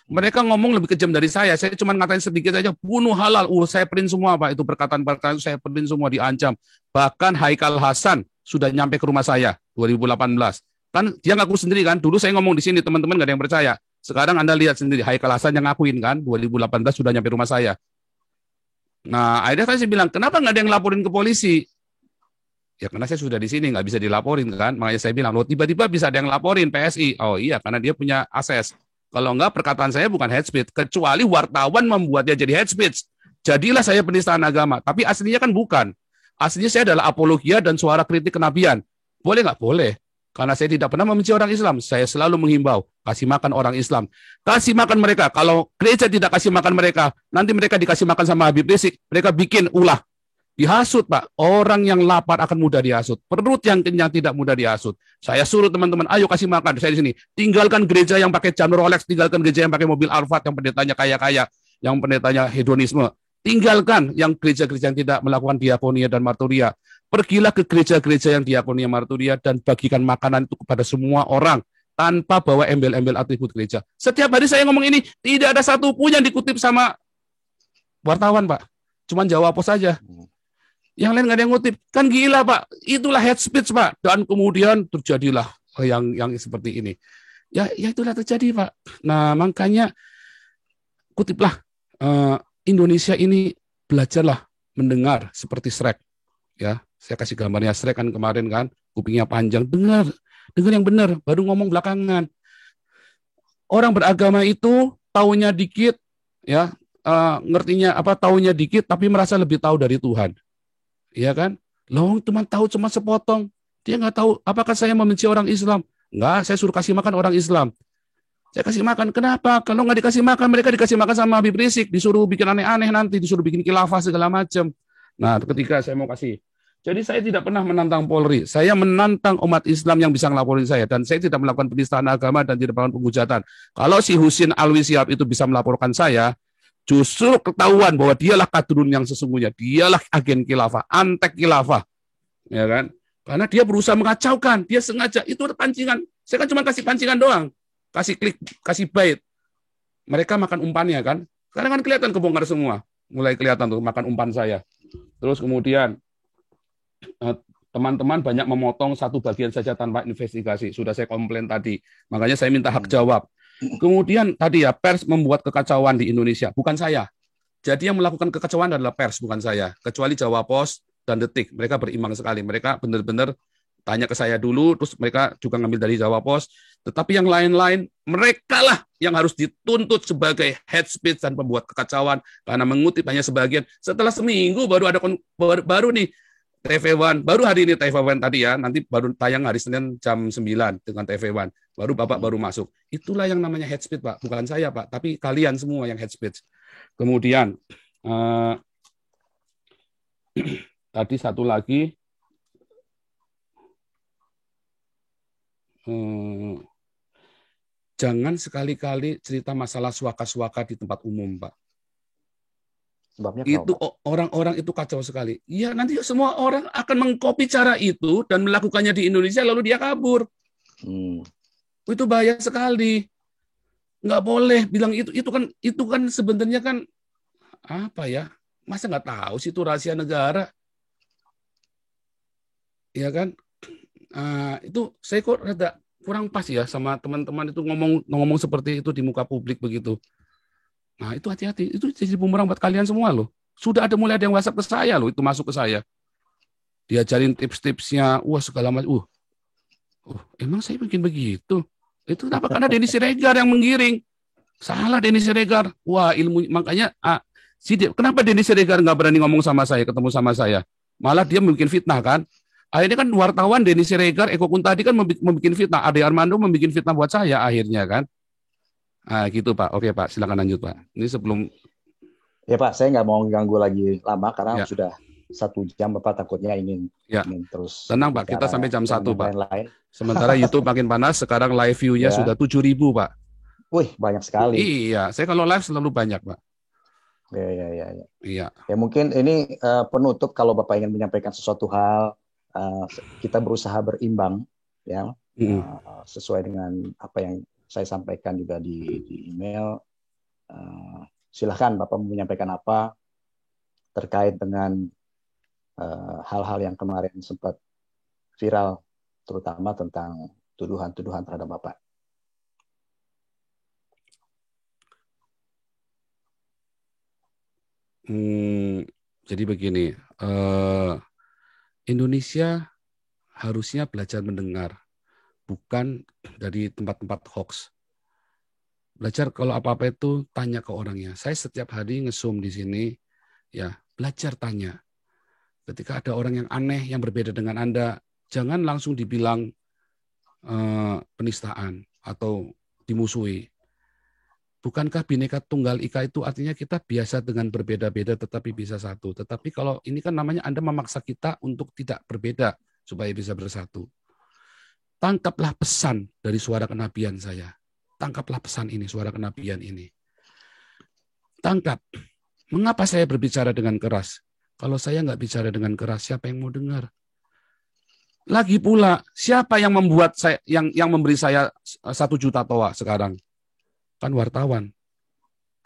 Mereka ngomong lebih kejam dari saya. Saya cuma ngatain sedikit saja, bunuh halal. Saya print semua, Pak. Itu perkataan-perkataan itu saya print semua, diancam. Bahkan Haikal Hasan sudah nyampe ke rumah saya 2018. Kan dia ngaku sendiri kan. Dulu saya ngomong di sini, teman-teman nggak ada yang percaya. Sekarang Anda lihat sendiri, Haikal Hasan yang ngakuin kan, 2018 sudah nyampe rumah saya. Nah, akhirnya saya bilang, kenapa nggak ada yang laporin ke polisi? Ya karena saya sudah di sini, nggak bisa dilaporin kan. Makanya saya bilang, loh tiba-tiba bisa ada yang laporin PSI. Oh iya, karena dia punya akses. Kalau enggak, perkataan saya bukan hate speech. Kecuali wartawan membuatnya jadi hate speech. Jadilah saya penistaan agama. Tapi aslinya kan bukan. Aslinya saya adalah apologia dan suara kritik kenabian. Boleh nggak? Boleh. Karena saya tidak pernah membenci orang Islam. Saya selalu menghimbau, kasih makan orang Islam. Kasih makan mereka. Kalau gereja tidak kasih makan mereka, nanti mereka dikasih makan sama Habib Rizik. Mereka bikin ulah. Dihasut, Pak. Orang yang lapar akan mudah dihasut. Perut yang kenyang tidak mudah dihasut. Saya suruh teman-teman, ayo kasih makan. Saya di sini. Tinggalkan gereja yang pakai jam Rolex. Tinggalkan gereja yang pakai mobil Alphard, yang pendetanya kaya-kaya. Yang pendetanya hedonisme. Tinggalkan yang gereja-gereja yang tidak melakukan diakonia dan marturia. Pergilah ke gereja-gereja yang diakonia marturia dan bagikan makanan itu kepada semua orang tanpa bawa embel-embel atribut gereja. Setiap hari saya ngomong ini, tidak ada satupun yang dikutip sama wartawan, Pak. Cuman jawab apa saja. Yang lain nggak ada yang ngutip. Kan gila, Pak. Itulah hate speech, Pak. Dan kemudian terjadilah yang seperti ini. Ya itulah terjadi, Pak. Nah, makanya kutiplah Indonesia ini, belajarlah mendengar seperti Shrek. Ya, saya kasih gambarnya Shrek kan kemarin kan, kupingnya panjang. Dengar yang benar, baru ngomong belakangan. Orang beragama itu taunya dikit, ya, ngertinya apa, taunya dikit, tapi merasa lebih tahu dari Tuhan. Iya kan? Loh, tahu cuma sepotong. Dia nggak tahu apakah saya membenci orang Islam. Nggak, saya suruh kasih makan orang Islam. Saya kasih makan. Kenapa? Kalau nggak dikasih makan, mereka dikasih makan sama Habib Rizik. Disuruh bikin aneh-aneh nanti. Disuruh bikin khilafah segala macam. Nah, ketika saya mau kasih. Jadi saya tidak pernah menantang Polri. Saya menantang umat Islam yang bisa ngelaporin saya. Dan saya tidak melakukan penistaan agama dan tidak melakukan penghujatan. Kalau si Husin Alwi Syihab itu bisa melaporkan saya, justru ketahuan bahwa dialah kadrun yang sesungguhnya. Dialah agen khilafah, antek khilafah. Ya kan? Karena dia berusaha mengacaukan. Dia sengaja. Itu ada pancingan. Saya kan cuma kasih pancingan doang. Kasih klik, kasih bait. Mereka makan umpannya kan. Sekarang kan kelihatan kebongkar semua. Mulai kelihatan tuh makan umpan saya. Terus kemudian teman-teman banyak memotong satu bagian saja tanpa investigasi. Sudah saya komplain tadi. Makanya saya minta hak jawab. Kemudian tadi ya, pers membuat kekacauan di Indonesia, bukan saya. Jadi yang melakukan kekacauan adalah pers, bukan saya. Kecuali Jawa Pos dan Detik, mereka berimbang sekali. Mereka benar-benar tanya ke saya dulu, terus mereka juga ngambil dari Jawa Pos. Tetapi yang lain-lain, mereka lah yang harus dituntut sebagai hate speech dan pembuat kekacauan karena mengutip hanya sebagian. Setelah seminggu baru ada baru nih TV One, baru hari ini TV One tadi ya, nanti baru tayang hari Senin jam 9 dengan TV One. Baru Bapak baru masuk. Itulah yang namanya hate speech, Pak. Bukan saya, Pak, tapi kalian semua yang hate speech. Kemudian tadi satu lagi, jangan sekali-kali cerita masalah suaka-suaka di tempat umum, Pak. Sebabnya itu orang-orang itu kacau sekali. Ya nanti semua orang akan mengcopy cara itu dan melakukannya di Indonesia lalu dia kabur. Itu bahaya sekali. Nggak boleh bilang itu. Itu kan sebenarnya kan apa ya? Masa nggak tahu sih itu rahasia negara? Ya kan? Itu saya kok rada kurang pas ya sama teman-teman itu ngomong seperti itu di muka publik begitu. Nah, itu hati-hati. Itu jadi bumerang buat kalian semua loh. Sudah mulai ada yang WhatsApp ke saya loh, itu masuk ke saya. Diajarin tips-tipsnya, wah segala macam. Emang saya bikin begitu? Itu kenapa? Karena Denny Siregar yang menggiring. Salah Denny Siregar. Wah, ilmu makanya kenapa Denny Siregar nggak berani ngomong sama saya, ketemu sama saya? Malah dia membuat fitnah kan? Akhirnya kan wartawan Denny Siregar, Eko Kuntadi kan membuat fitnah. Ade Armando membuat fitnah buat saya akhirnya kan. Gitu Pak. Oke Pak, silakan lanjut Pak. Ini sebelum Ya Pak, saya nggak mau ganggu lagi lama karena Ya, sudah 1 jam. Bapak takutnya ingin ya. ingin terus Tenang Pak, kita bicara sampai jam dengan 1 yang Pak. lain-lain. Sementara YouTube makin panas, sekarang live view-nya sudah Ya, 7.000 Pak. wih banyak sekali. Iya, saya kalau live selalu banyak Pak. Ya, ya, ya, ya. Iya. Ya mungkin ini penutup kalau Bapak ingin menyampaikan sesuatu hal, eh, kita berusaha berimbang, ya, Mm-mm. sesuai dengan apa yang saya sampaikan juga di email. Eh, Silahkan Bapak mau menyampaikan apa terkait dengan hal-hal yang kemarin sempat viral, terutama tentang tuduhan-tuduhan terhadap Bapak. Hmm, jadi begini, eh, Indonesia harusnya belajar mendengar, bukan dari tempat-tempat hoax. Belajar kalau apa-apa itu tanya ke orangnya. Saya setiap hari nge-zoom di sini, ya belajar tanya. Ketika ada orang yang aneh, yang berbeda dengan Anda, jangan langsung dibilang penistaan atau dimusuhi. Bukankah Bhinneka Tunggal Ika itu artinya kita biasa dengan berbeda-beda tetapi bisa satu. Tetapi kalau ini kan namanya Anda memaksa kita untuk tidak berbeda supaya bisa bersatu. Tangkaplah pesan dari suara kenabian saya. Tangkaplah pesan ini, suara kenabian ini. Tangkap. Mengapa saya berbicara dengan keras? Kalau saya nggak bicara dengan keras, siapa yang mau dengar? Lagi pula, siapa yang membuat saya, yang memberi saya 1 juta toa sekarang? Kan wartawan.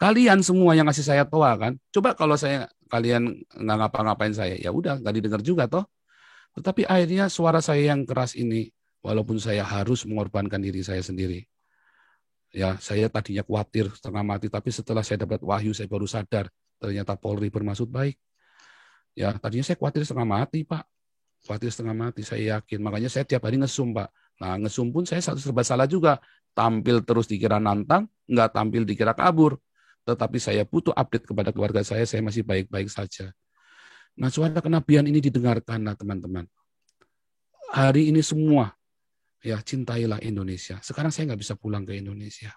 Kalian semua yang ngasih saya toa kan. Coba kalau kalian nggak ngapa-ngapain saya, ya udah nggak didengar juga toh. Tetapi akhirnya suara saya yang keras ini, walaupun saya harus mengorbankan diri saya sendiri. Ya, saya tadinya khawatir setengah mati, tapi setelah saya dapat wahyu, saya baru sadar ternyata Polri bermaksud baik. Ya, tadinya saya khawatir setengah mati, Pak. Khawatir setengah mati, saya yakin. Makanya saya tiap hari ngesum, Pak. Nah, ngesum pun saya serba salah juga. Tampil terus dikira nantang, nggak tampil dikira kabur. Tetapi saya butuh update kepada keluarga saya masih baik-baik saja. Nah, suara kenabian ini didengarkan, nah, teman-teman. Hari ini semua, ya cintailah Indonesia. Sekarang saya nggak bisa pulang ke Indonesia.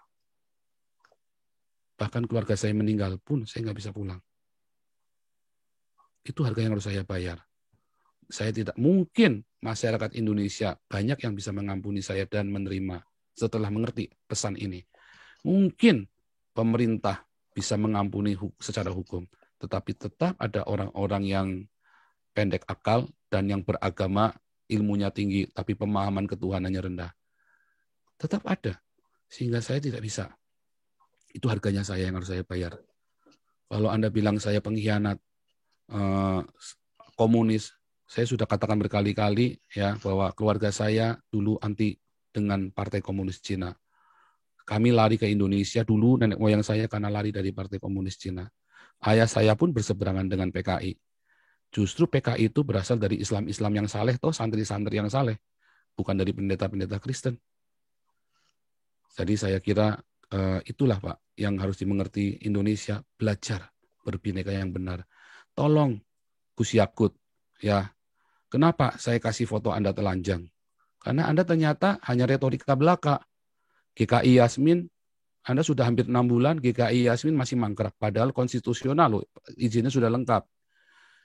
Bahkan keluarga saya meninggal pun saya nggak bisa pulang. Itu harga yang harus saya bayar. Saya tidak mungkin masyarakat Indonesia banyak yang bisa mengampuni saya dan menerima setelah mengerti pesan ini. Mungkin pemerintah bisa mengampuni secara hukum, tetapi tetap ada orang-orang yang pendek akal dan yang beragama ilmunya tinggi, tapi pemahaman ketuhanannya rendah. Tetap ada, sehingga saya tidak bisa. Itu harganya saya yang harus saya bayar. Kalau Anda bilang saya pengkhianat, komunis, saya sudah katakan berkali-kali ya bahwa keluarga saya dulu anti dengan Partai Komunis Cina. Kami lari ke Indonesia dulu, nenek moyang saya karena lari dari Partai Komunis Cina. Ayah saya pun berseberangan dengan PKI. Justru PKI itu berasal dari Islam-Islam yang saleh, toh santri-santri yang saleh, bukan dari pendeta-pendeta Kristen. Jadi saya kira itulah Pak yang harus dimengerti Indonesia, belajar berbineka yang benar. Tolong Gus Yakut, ya kenapa saya kasih foto Anda telanjang? Karena Anda ternyata hanya retorika belaka. GKI Yasmin, Anda sudah hampir 6 bulan, GKI Yasmin masih mangkrak. Padahal konstitusional loh, izinnya sudah lengkap.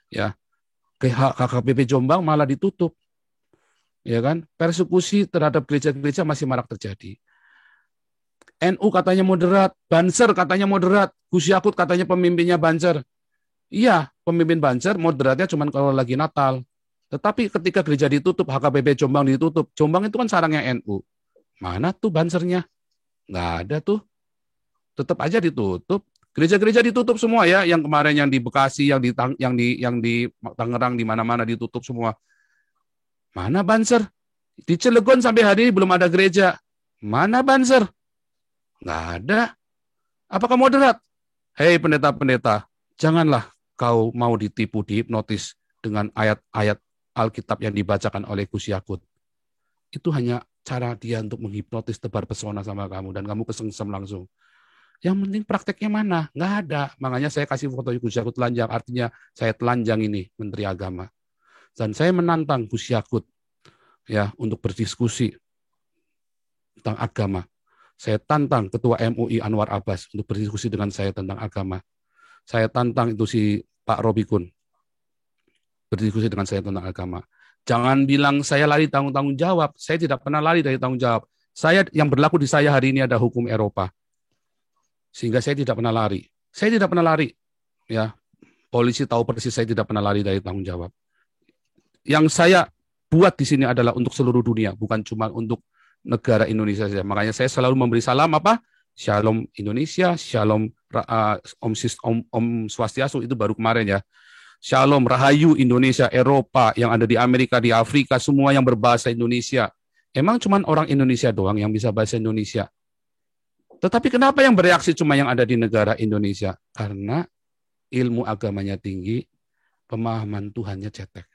Ya, KKPP Jombang malah ditutup. Ya kan? Persekusi terhadap gereja-gereja masih marak terjadi. NU katanya moderat, Banser katanya moderat, Gus Yakut katanya pemimpinnya Banser. Iya, pemimpin Banser moderatnya cuma kalau lagi Natal. Tetapi ketika gereja ditutup, HKBP Jombang ditutup, Jombang itu kan sarangnya NU. Mana tuh bansernya? Nggak ada tuh. Tetap aja ditutup. Gereja-gereja ditutup semua ya. Yang kemarin yang di Bekasi, yang di Tangerang, di mana-mana ditutup semua. Mana banser? Di Cilegon sampai hari ini belum ada gereja. Mana banser? Nggak ada. Apakah moderat? Hei pendeta-pendeta, janganlah kau mau ditipu, dihipnotis dengan ayat-ayat Alkitab yang dibacakan oleh Gus Yakut. Itu hanya cara dia untuk menghipnotis, tebar pesona sama kamu, dan kamu kesengsem langsung. Yang penting prakteknya mana? Nggak ada. Makanya saya kasih foto Gus Yakut telanjang, artinya saya telanjang ini, Menteri Agama. Dan saya menantang Gus Yakut ya untuk berdiskusi tentang agama. Saya tantang Ketua MUI Anwar Abbas untuk berdiskusi dengan saya tentang agama. Saya tantang itu si Pak Robikun berdiskusi dengan saya tentang agama. Jangan bilang saya lari tanggung jawab. Saya tidak pernah lari dari tanggung jawab. Saya yang berlaku di saya hari ini ada hukum Eropa. Sehingga saya tidak pernah lari. Saya tidak pernah lari. Ya, polisi tahu persis saya tidak pernah lari dari tanggung jawab. Yang saya buat di sini adalah untuk seluruh dunia, bukan cuma untuk negara Indonesia saja. Makanya saya selalu memberi salam apa? Shalom Indonesia, Shalom Om Swastiastu itu baru kemarin ya. Shalom Rahayu Indonesia, Eropa, yang ada di Amerika, di Afrika, semua yang berbahasa Indonesia. Emang cuma orang Indonesia doang yang bisa bahasa Indonesia? Tetapi kenapa yang bereaksi cuma yang ada di negara Indonesia? Karena ilmu agamanya tinggi, pemahaman Tuhannya cetek.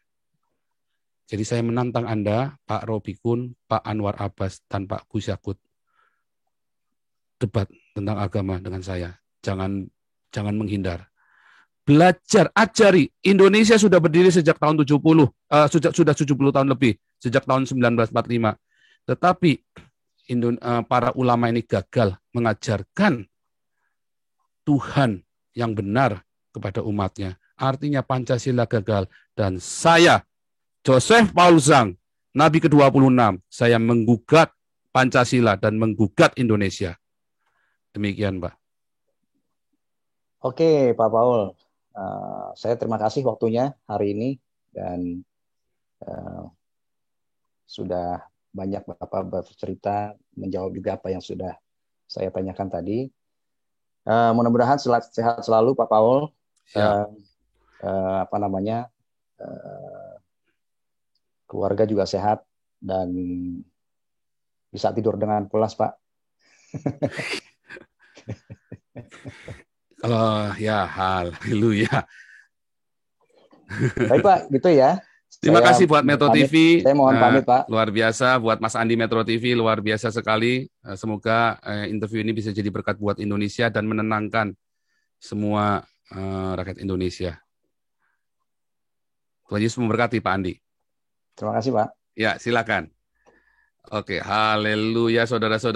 Jadi saya menantang Anda, Pak Robikun, Pak Anwar Abbas, dan Pak Gus Yakut, debat tentang agama dengan saya. Jangan menghindar. Belajar, ajari. Indonesia sudah berdiri sejak tahun 70, sudah 70 tahun lebih, sejak tahun 1945. Tetapi para ulama ini gagal mengajarkan Tuhan yang benar kepada umatnya. Artinya Pancasila gagal. Dan saya, Joseph Paul Zhang, Nabi ke-26, saya menggugat Pancasila dan menggugat Indonesia. Demikian, Pak. Oke, Pak Paul. Saya terima kasih waktunya hari ini dan sudah banyak Bapak bercerita, menjawab juga apa yang sudah saya tanyakan tadi. Mudah-mudahan sehat selalu Pak Paul. Keluarga juga sehat dan bisa tidur dengan pulas, Pak. Kalau ya, haleluya. Baik Pak, gitu ya. Terima kasih buat Metro TV. Saya mohon pamit, Pak. Luar biasa buat Mas Andi Metro TV, luar biasa sekali. Semoga interview ini bisa jadi berkat buat Indonesia dan menenangkan semua rakyat Indonesia. Tuhan Yesus memberkati Pak Andi. Terima kasih, Pak. Ya, silakan. Oke, haleluya saudara-saudara.